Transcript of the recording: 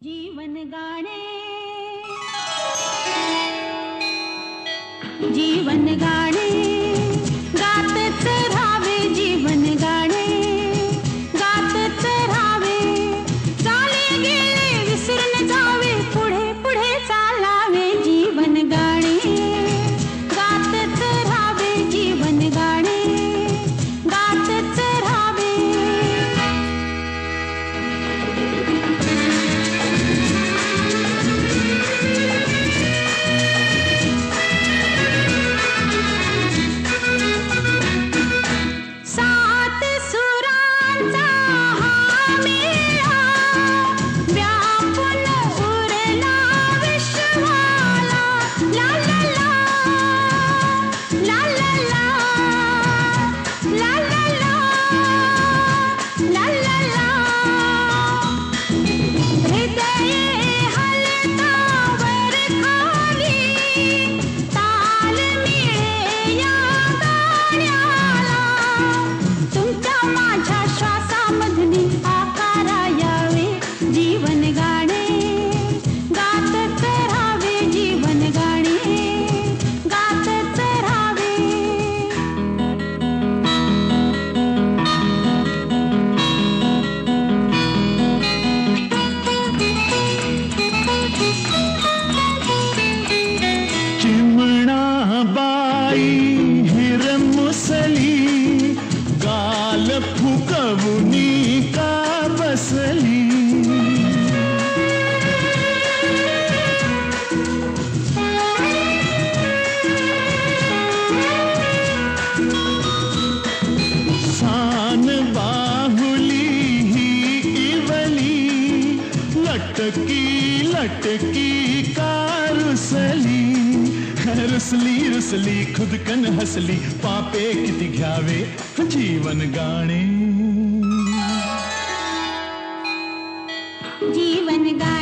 जीवन गाणे जीवन गाणे गातच राहावे जीवन गाणे गातच राहावे चाले गेले विसरून जावे पुढे पुढे चालावे जीवन गाणे गातच राहावे जीवन गाणे गातच राहावे सात सुरांचा हा मेळा व्यापून उरला विश्वाला ला ला ला ला ला ला ला ला ला ला ला हृदय हलता वर खाली ताल मिळे या गाण्याला तुमच्या माझ्या श्वासामधली आकारा यावे जीवन गाणे गातच राहावे जीवन गाणे गातच राहावे चिमणाबाई हिरमुसली गाल फुकवुनी का बसली सान बाहुली ही इवली लटकी लटकी का रुसली रुसली रुसली खुदकन हसली पापे किती घ्यावे जीवन गाणे जीवन गाणे